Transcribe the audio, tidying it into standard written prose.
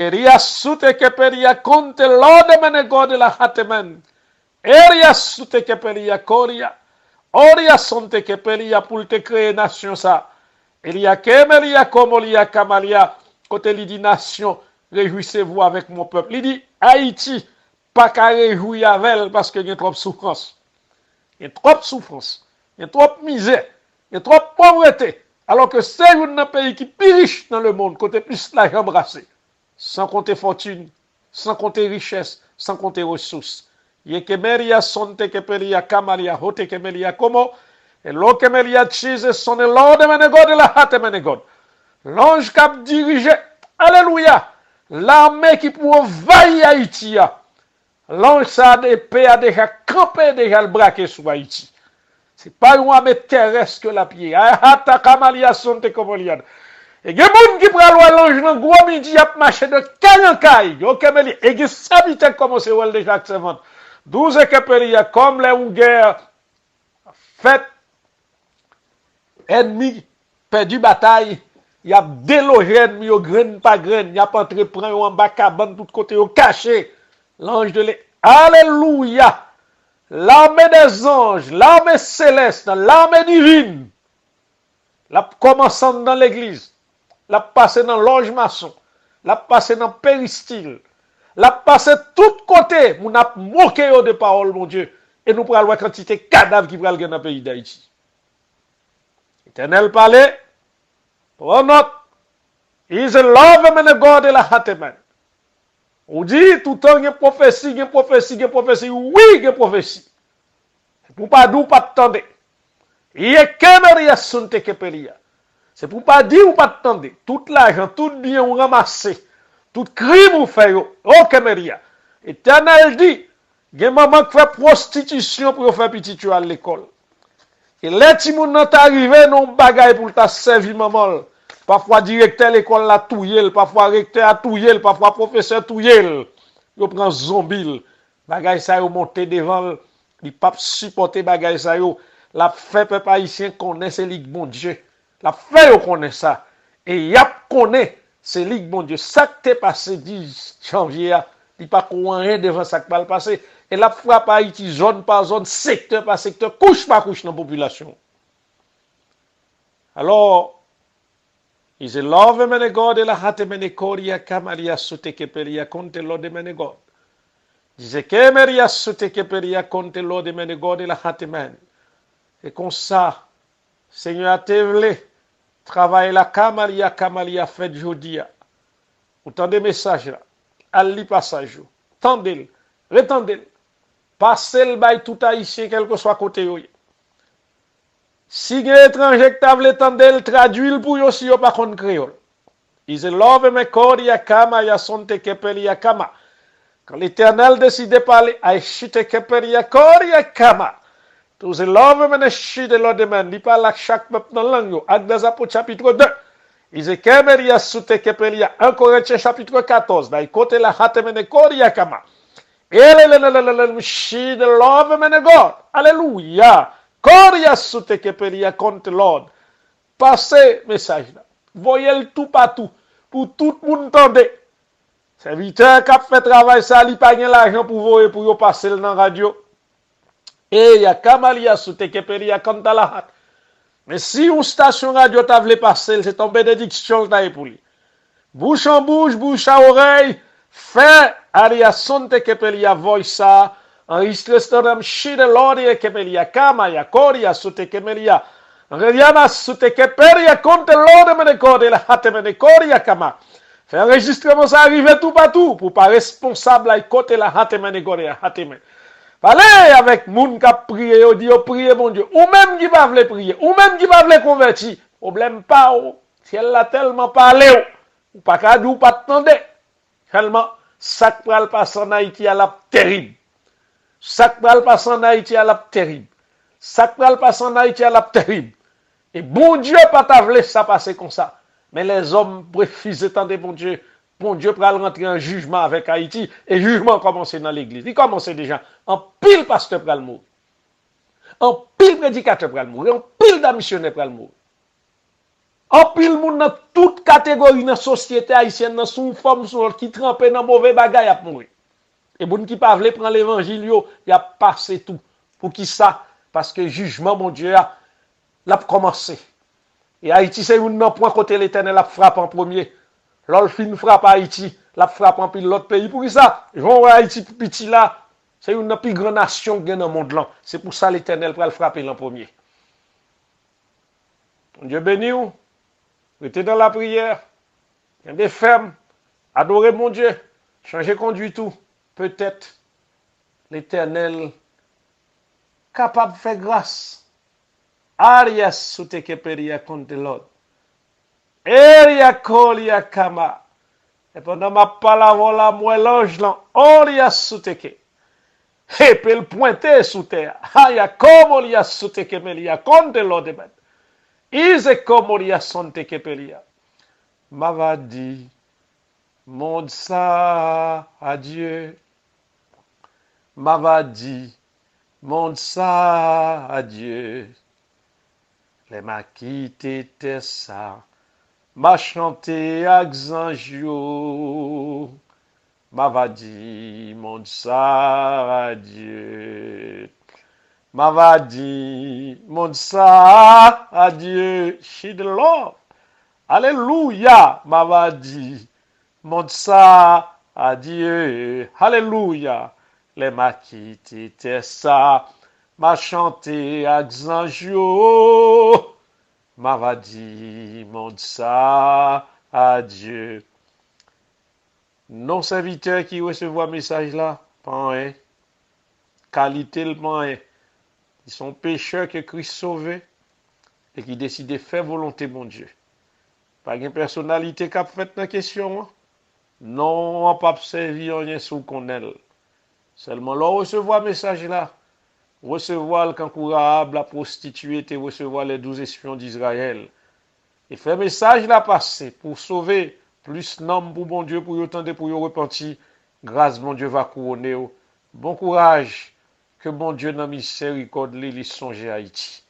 Eria sute keperia konte lode mene gode la hatemen. Eria sute keperia koria. Oria sonte keperia pour te créer nation ça. Elia kemeria komolia kamalia. Côté li dit nation, réjouissez-vous avec mon peuple. Il dit Haïti, pas qu'à réjouir avec elle parce qu'il y a trop de souffrance. Il y a trop de souffrance. Il y a trop de misère. Il y a trop de pauvreté. Alors que c'est un pays qui est plus riche dans le monde, côté plus l'argent brassé. Sans compter fortune, sans compter richesse, sans compter ressources. Yekemeria sonte keperia kamalia hote kemelia como et lo kemelia chise son lord menegod la hate menegod. L'ange cap dirigé, alléluia, l'armée qui pour envahir Haïti. L'ange ça de paix a déjà campé déjà le braquet sur Haïti. C'est pas une armée terrestre que la pied. Hata kamalia sonte kemelia. Et il y a des gens qui prennent l'ange dans le gros midi, a marché de Kanyankai. Et il y a des habitants qui commencent à voir déjà que 12 kepelia, comme les guerre fait ennemi, perdu bataille, il y a délogé ennemi, au graine pas graine, il y a pas entrepris en bas cabane, tout côté, au caché. L'ange de l'Éternel. Alléluia! L'armée des anges, l'armée céleste, l'armée divine, la commençant dans l'église. La passé dans l'ange maçon, la passé dans péristyle, la passé tout côté, on a moqué de paroles, mon Dieu, et nous prenons la quantité de cadavres qui prennent dans le pays d'Haïti. Éternel parlait, pour notre, is a love and God de la hateman. On dit tout le temps, il y a prophétie, il y a prophétie, il y a prophétie, oui, il y a prophétie. Pour pas d'où pas attendre. Il y a qu'un sunte kepelia. C'est pour pas dire ou pas attendre. Tout l'argent, tout bien ou ramassé, tout crime ou fait, oh Kemeria. Éternel dit, il y a un maman qui fait prostitution pour faire petit à l'école. Et les petits moun nan arrivé non bagay pour ta servi maman. Parfois directeur l'école la touyer, parfois recteur a touyer, parfois professeur touyer. Yo prend zombie. Bagay ça yo monter devant, il pas supporter bagay ça yo. La fait peuple haïtien connaît c'est ligue bon Dieu. La fait yo connaît ça. Et yap connaît c'est ligue bon Dieu. Ça qui t'est passé 10 janvier, il pas rien devant ça qui va le passer. Et la frappe Haïti zone par zone, secteur par secteur, couche par couche dans la population. Alors, is a love mene God et la hate mene koria kamaria sute keperia konte lode mene God. Dice kemeria sute keperia konte lode mene God et la hate mene. Et comme ça, Seigneur a te travaille la kamalia fait jodia. Vous tendez message là, allez passage, tendez-le, retendez-le. Passez le bail tout haïtien, quel que soit côté. Si vous êtes étranger qui t'a tendez, traduit pour vous si vous pas contre créole. Is a love me koria kama ya sonte kepeli ya kama. Quand l'Éternel décide de parler, ay shite kepeli ya koria kama. Tous les love me ne shite l'odemen. Il parle à chaque peuple dans la langue. Actes des Apôtres chapitre 2. Is a kemeri ya sute kepeli ya 1 Corinthiens chapitre 14. Dans côté la hate me ne koria kama. She the love of God. Alléluia. Koria sute kepelia contre Lord. Passez message là. Voyez le tout partout. Pour tout le monde entendre. Serviteur qui a fait travail ça, il pas l'argent pour vous et pour passer dans la radio. Et il y a Kamalia sute kepelia contre la hat. Mais si une station radio t'a voulu passer, c'est une bénédiction pour lui. Bouche en bouche, bouche à oreille. Fait aria sonte kepelia voice enregistré stodam shide lori kepelia kama ya koria sute kemelia Riana sute kepelia konte lorde mene kode la hate mene koria kama. Fait enregistrement ça arrive tout partout pour pas responsable à côté la hate mene koria hate mene. Parlez avec moun qui prier ou dit prier mon Dieu ou même qui va vle prier ou même qui va vle convertir problème pas si elle l'a tellement parlé ou pas ka ou pas attendre. Tellement, ça qui va passer en Haïti à la terrible. Ça qui va passer en Haïti à la terrible. Ça qui va passer en Haïti à la terrible. Et bon Dieu, pas t'avler ça passer comme ça. Mais les hommes refusent de bon Dieu. Bon Dieu va rentrer en jugement avec Haïti. Et jugement commence dans l'église. Il commence déjà. En pile pasteur pour le mourir. En pile prédicateur pour le mourir. En pile missionnaire pour le mourir. En pile moun dans toute catégorie dans société haïtienne dans son forme son qui trempé dans mauvais bagay a mourir. Et moun qui pas vle prendre l'évangile yo, y a passé tout. Pour qui ça? Parce que jugement mon Dieu l'a commencé. Et Haïti c'est une nan point côté l'Éternel a frappe en premier. L'ol fin frappe Haïti, la frappe en pile l'autre pays. Pour qui ça? Jon Haïti petit là, c'est une plus grande nation qui dans le monde là. C'est pour ça l'Éternel va le frapper en premier. Dieu béni ou? Restez dans la prière. Des fermes. Adorez mon Dieu. Changez conduit tout. Peut-être l'Éternel capable de faire grâce. Arias suteke peria contre l'autre. Eria kolia kama. Et pendant ma parole là, moi l'ange là, Orias suteke. Et puis le pointer sous terre. Aya comme Orias suteke peria contre l'autre. Ise comme Orias suteke peria. M'ava dit, monde ça à Dieu. M'ava dit, monde ça à Dieu. Les m'a quitté ça. M'a chanté avec zanjio. M'ava dit, monde ça à Dieu. M'ava dit, monde ça à Dieu. She the Lord. Alléluia, m'ava dit, monde ça à Dieu. Alléluia, les m'a quitté ça. M'a chanté avec zanjio. M'ava dit, monde ça à Dieu. Non serviteur qui recevoir message là, pas un. Qualité le pas un. Ils sont pécheurs que Christ sauvé et qui décident de faire volonté mon Dieu. Pas une personnalité qui a fait la question. Non, on pas servir rien sous qu'on elle. Seulement là recevoir message là. Recevoir le cancourable, la prostituée, et recevoir les 12 espions d'Israël. Et faire message là passer pour sauver plus d'hommes pour bon Dieu, pour y attendre, pour y repentir. Grâce, mon Dieu va couronner. Bon courage, que bon Dieu dans miséricorde, les songe à Haïti.